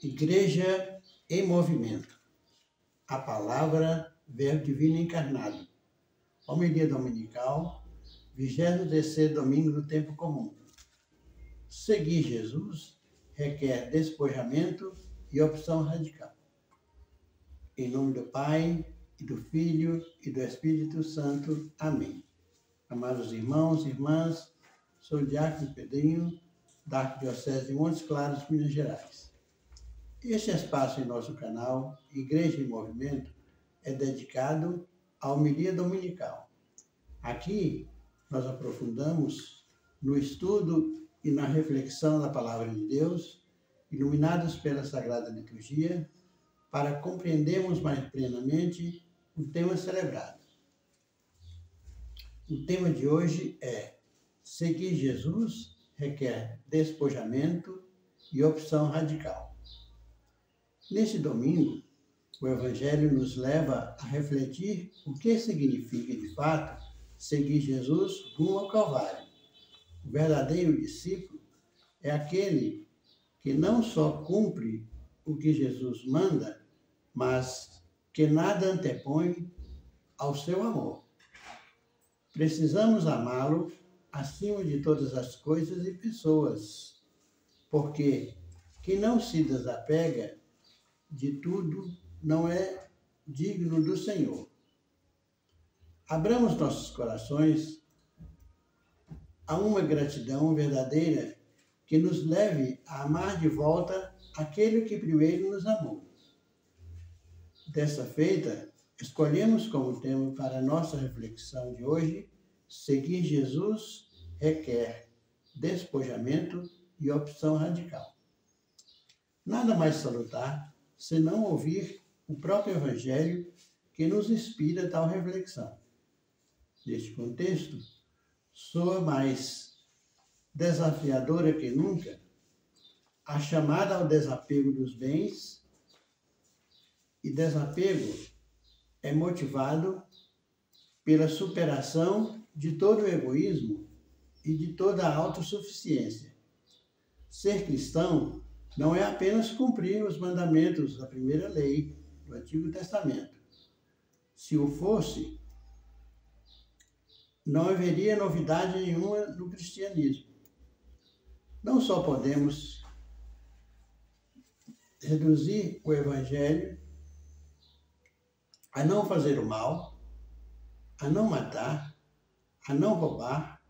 Igreja em movimento. A palavra, Verbo Divino encarnado. Homilia dominical, 23º domingo do tempo comum. Seguir Jesus requer despojamento e opção radical. Em nome do Pai, e do Filho, e do Espírito Santo. Amém. Amados irmãos e irmãs, sou o diácono Pedrinho, da Arquidiocese de Montes Claros, Minas Gerais. Este espaço em nosso canal, Igreja em Movimento, é dedicado à homilia dominical. Aqui, nós aprofundamos no estudo e na reflexão da Palavra de Deus, iluminados pela Sagrada Liturgia, para compreendermos mais plenamente o tema celebrado. O tema de hoje é: seguir Jesus requer despojamento e opção radical. Neste domingo, o Evangelho nos leva a refletir o que significa, de fato, seguir Jesus rumo ao Calvário. O verdadeiro discípulo é aquele que não só cumpre o que Jesus manda, mas que nada antepõe ao seu amor. Precisamos amá-lo acima de todas as coisas e pessoas, porque quem não se desapega de tudo não é digno do Senhor. Abramos nossos corações a uma gratidão verdadeira que nos leve a amar de volta aquele que primeiro nos amou. Dessa feita, escolhemos como tema para a nossa reflexão de hoje: seguir Jesus requer despojamento e opção radical. Nada mais salutar senão ouvir o próprio Evangelho que nos inspira tal reflexão. Neste contexto, soa mais desafiadora que nunca a chamada ao desapego dos bens, e desapego é motivado pela superação de todo o egoísmo e de toda a autossuficiência. Ser cristão não é apenas cumprir os mandamentos da primeira lei do Antigo Testamento. Se o fosse, não haveria novidade nenhuma no cristianismo. Não só podemos reduzir o Evangelho a não fazer o mal, a não matar, a não roubar,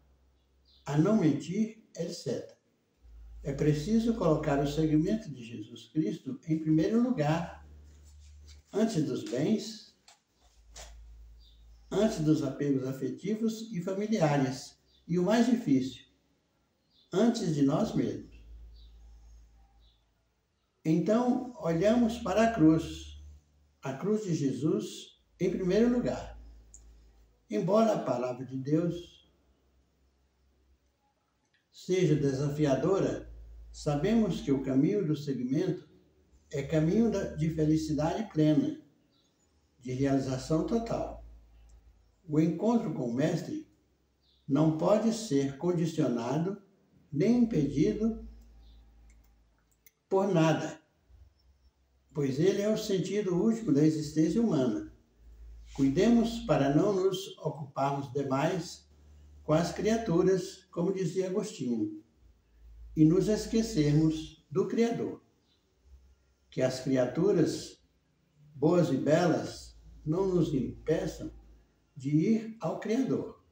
a não mentir, etc. É preciso colocar o seguimento de Jesus Cristo em primeiro lugar, antes dos bens, antes dos apegos afetivos e familiares, e o mais difícil, antes de nós mesmos. Então, olhamos para a cruz de Jesus em primeiro lugar. Embora a palavra de Deus seja desafiadora, sabemos que o caminho do seguimento é caminho de felicidade plena, de realização total. O encontro com o Mestre não pode ser condicionado nem impedido por nada, pois ele é o sentido último da existência humana. Cuidemos para não nos ocuparmos demais com as criaturas, como dizia Agostinho, e nos esquecermos do Criador. Que as criaturas, boas e belas, não nos impeçam de ir ao Criador.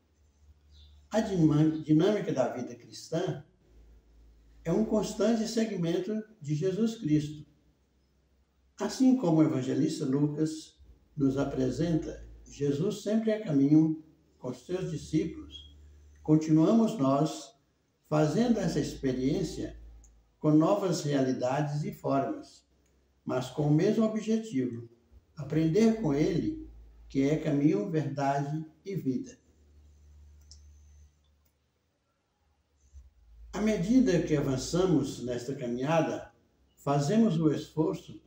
A dinâmica da vida cristã é um constante segmento de Jesus Cristo. Assim como o evangelista Lucas nos apresenta Jesus sempre a caminho com seus discípulos, continuamos nós fazendo essa experiência com novas realidades e formas, mas com o mesmo objetivo: aprender com ele, que é caminho, verdade e vida. À medida que avançamos nesta caminhada, fazemos o esforço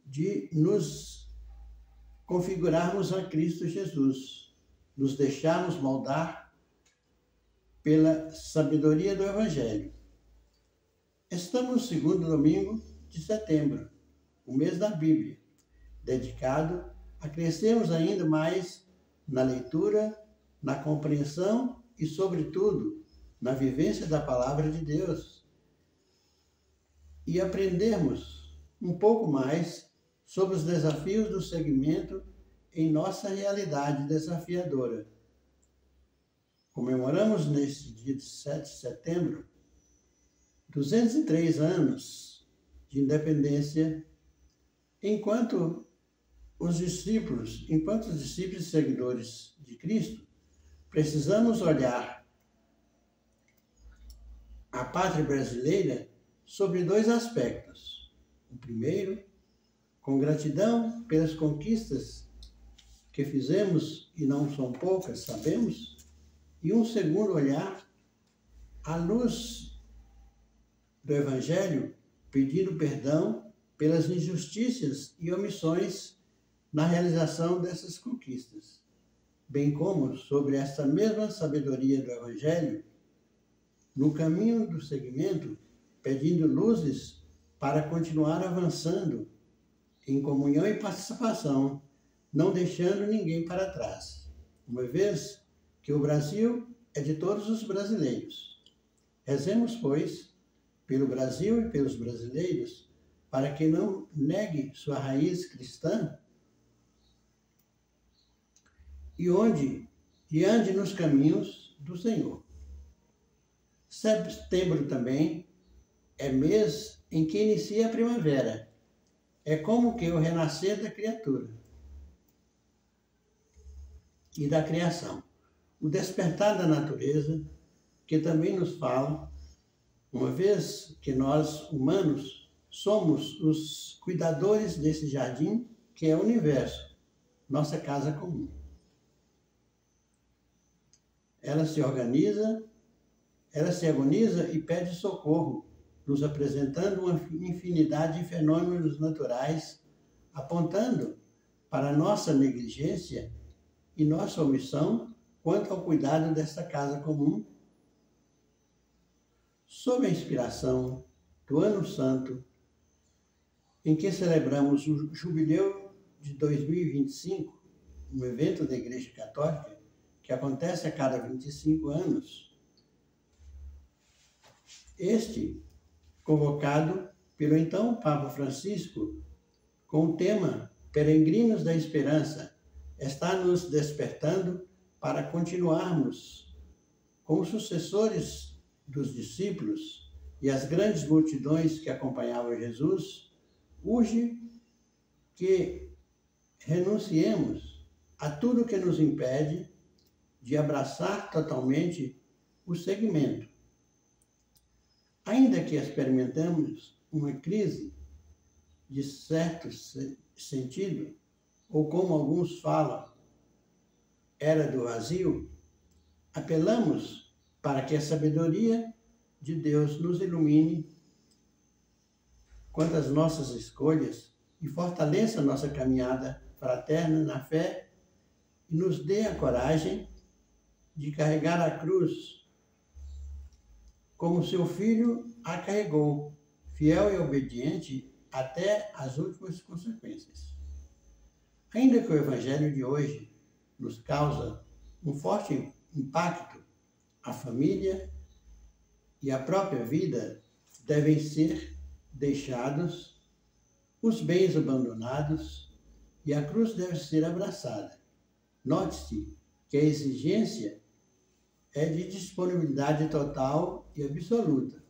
de nos configurarmos a Cristo Jesus, nos deixarmos moldar pela sabedoria do Evangelho. Estamos no segundo domingo de setembro, o mês da Bíblia, dedicado a crescermos ainda mais na leitura, na compreensão e, sobretudo, na vivência da Palavra de Deus e aprendermos um pouco mais sobre os desafios do segmento em nossa realidade desafiadora. Comemoramos neste dia de 7 de setembro 203 anos de independência, enquanto os discípulos e seguidores de Cristo, precisamos olhar a pátria brasileira sobre dois aspectos. O primeiro, com gratidão pelas conquistas que fizemos, e não são poucas, sabemos, e um segundo olhar, à luz do Evangelho, pedindo perdão pelas injustiças e omissões na realização dessas conquistas, bem como sobre esta mesma sabedoria do Evangelho, no caminho do seguimento, pedindo luzes para continuar avançando em comunhão e participação, não deixando ninguém para trás, uma vez que o Brasil é de todos os brasileiros. Rezemos, pois, pelo Brasil e pelos brasileiros, para que não negue sua raiz cristã e ande nos caminhos do Senhor. Setembro também é mês em que inicia a primavera. É como que o renascer da criatura e da criação. O despertar da natureza, que também nos fala, uma vez que nós, humanos, somos os cuidadores desse jardim que é o universo, nossa casa comum. Ela se agoniza e pede socorro, nos apresentando uma infinidade de fenômenos naturais, apontando para nossa negligência e nossa omissão quanto ao cuidado desta casa comum. Sob a inspiração do Ano Santo, em que celebramos o Jubileu de 2025, um evento da Igreja Católica que acontece a cada 25 anos, este convocado pelo então Papa Francisco com o tema Peregrinos da Esperança, está nos despertando para continuarmos como sucessores dos discípulos e as grandes multidões que acompanhavam Jesus. Urge que renunciemos a tudo que nos impede de abraçar totalmente o segmento. Ainda que experimentemos uma crise de certo sentido, ou como alguns falam, era do vazio, apelamos para que a sabedoria de Deus nos ilumine quanto às nossas escolhas e fortaleça nossa caminhada fraterna na fé e nos dê a coragem de carregar a cruz como seu Filho a carregou, fiel e obediente até as últimas consequências. Ainda que o Evangelho de hoje nos causa um forte impacto, a família e a própria vida devem ser deixados, os bens abandonados e a cruz deve ser abraçada. Note-se que a exigência é de disponibilidade total e absoluta.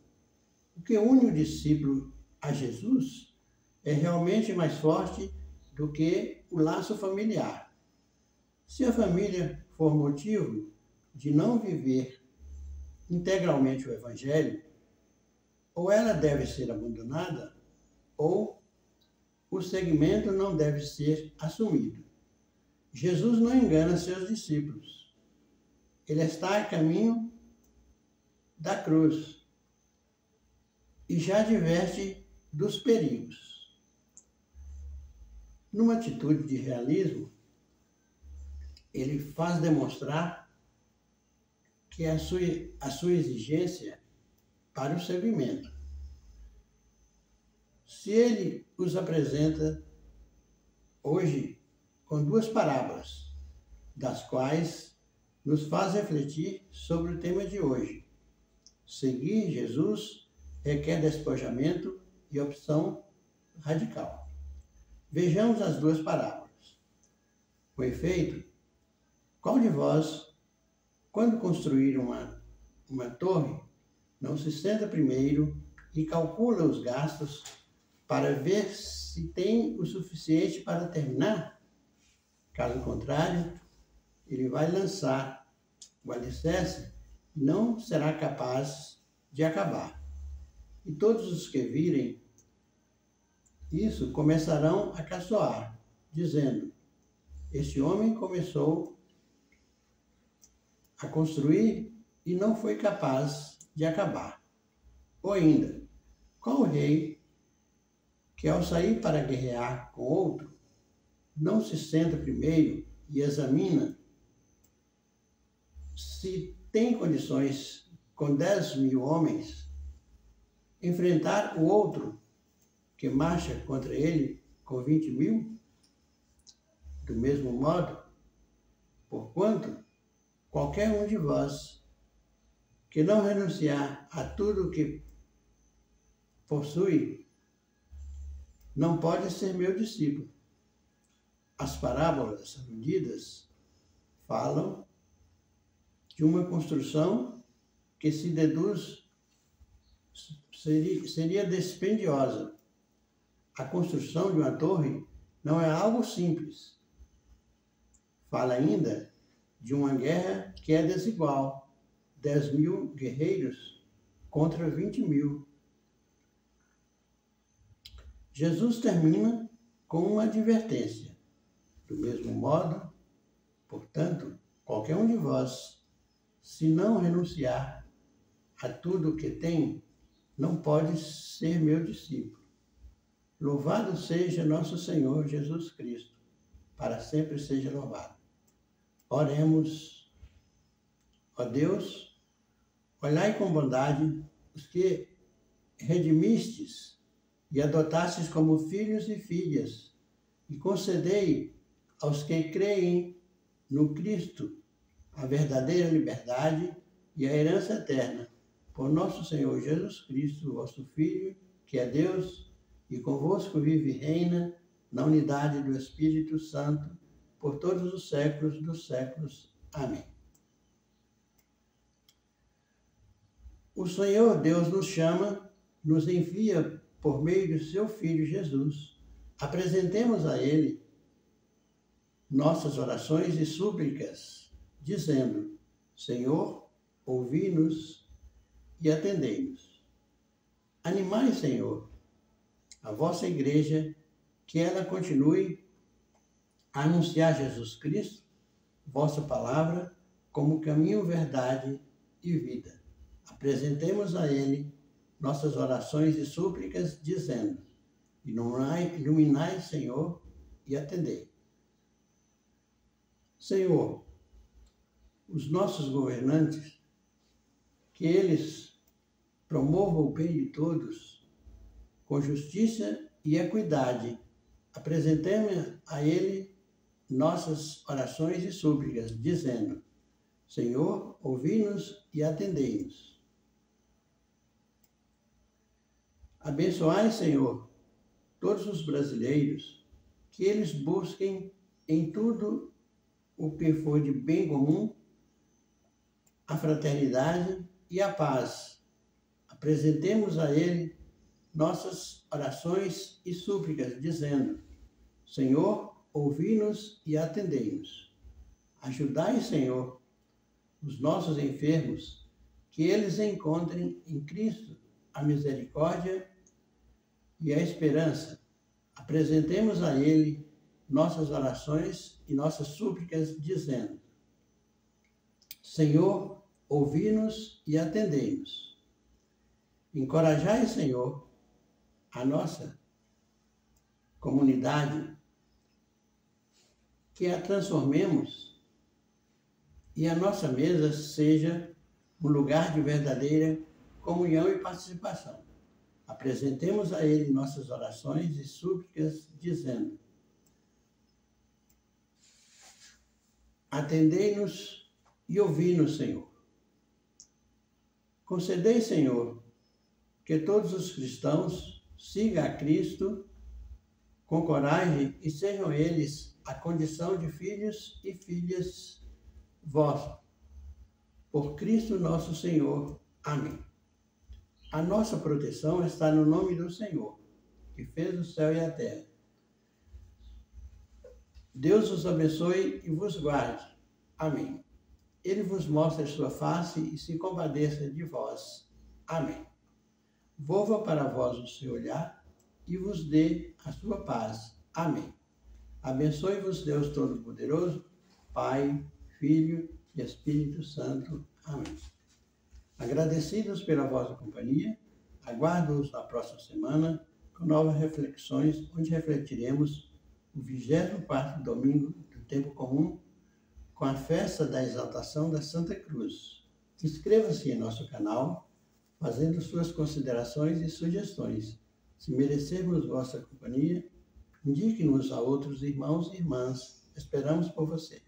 O que une o discípulo a Jesus é realmente mais forte do que o laço familiar. Se a família for motivo de não viver integralmente o Evangelho, ou ela deve ser abandonada, ou o segmento não deve ser assumido. Jesus não engana seus discípulos. Ele está a caminho da cruz e já adverte dos perigos. Numa atitude de realismo, ele faz demonstrar que a sua exigência para o segmento. se ele os apresenta hoje com duas parábolas, das quais nos faz refletir sobre o tema de hoje. Seguir Jesus requer despojamento e opção radical. Vejamos as duas parábolas. Com efeito, qual de vós, quando construir uma torre, não se senta primeiro e calcula os gastos para ver se tem o suficiente para terminar? Caso contrário, ele vai lançar o alicerce e não será capaz de acabar. E todos os que virem isso começarão a caçoar, dizendo: este homem começou a construir e não foi capaz de acabar. Ou ainda, qual rei que ao sair para guerrear com outro, não se senta primeiro e examina se tem condições, com 10.000 homens, enfrentar o outro que marcha contra ele com 20.000? Do mesmo modo, porquanto qualquer um de vós que não renunciar a tudo que possui, não pode ser meu discípulo. As parábolas aludidas falam de uma construção que se deduz seria dispendiosa. A construção de uma torre não é algo simples. Fala ainda de uma guerra que é desigual. 10.000 guerreiros contra 20.000. Jesus termina com uma advertência. Do mesmo modo, portanto, qualquer um de vós, se não renunciar a tudo o que tem, não pode ser meu discípulo. Louvado seja nosso Senhor Jesus Cristo, para sempre seja louvado. Oremos. Ó Deus, olhai com bondade os que redimistes e adotastes como filhos e filhas, e concedei aos que creem no Cristo a verdadeira liberdade e a herança eterna, por nosso Senhor Jesus Cristo, vosso Filho, que é Deus, e convosco vive e reina na unidade do Espírito Santo, por todos os séculos dos séculos. Amém. O Senhor Deus nos chama, nos envia por meio de seu Filho Jesus. Apresentemos a Ele nossas orações e súplicas, dizendo: Senhor, ouvi-nos e atendei-nos. Animai, Senhor, a vossa igreja, que ela continue a anunciar Jesus Cristo, vossa palavra, como caminho, verdade e vida. Apresentemos a Ele nossas orações e súplicas, dizendo: iluminai, Senhor, e atendei. Senhor, os nossos governantes, que eles promovam o bem de todos, com justiça e equidade, apresentemos a Ele nossas orações e súplicas, dizendo: Senhor, ouvi-nos e atendei-nos. Abençoai, Senhor, todos os brasileiros, que eles busquem em tudo o que for de bem comum, a fraternidade e a paz. Apresentemos a Ele nossas orações e súplicas, dizendo: Senhor, ouvi-nos e atendei-nos. Ajudai, Senhor, os nossos enfermos, que eles encontrem em Cristo a misericórdia e a esperança. Apresentemos a Ele nossas orações e nossas súplicas, dizendo: Senhor, ouvi-nos e atendei-nos. Encorajai, Senhor, a nossa comunidade, que a transformemos e a nossa mesa seja um lugar de verdadeira comunhão e participação. Apresentemos a Ele nossas orações e súplicas, dizendo: atendei-nos e ouvi-nos, Senhor. Concedei, Senhor, que todos os cristãos sigam a Cristo com coragem e sejam eles a condição de filhos e filhas vossos. Por Cristo nosso Senhor. Amém. A nossa proteção está no nome do Senhor, que fez o céu e a terra. Deus os abençoe e vos guarde. Amém. Ele vos mostre a sua face e se compadeça de vós. Amém. Volva para vós o seu olhar e vos dê a sua paz. Amém. Abençoe-vos Deus Todo-Poderoso, Pai, Filho e Espírito Santo. Amém. Agradecidos pela vossa companhia, aguardo-os na próxima semana com novas reflexões, onde refletiremos o 24º domingo do tempo comum com a festa da exaltação da Santa Cruz. Inscreva-se em nosso canal, fazendo suas considerações e sugestões. Se merecermos vossa companhia, indique-nos a outros irmãos e irmãs. Esperamos por você.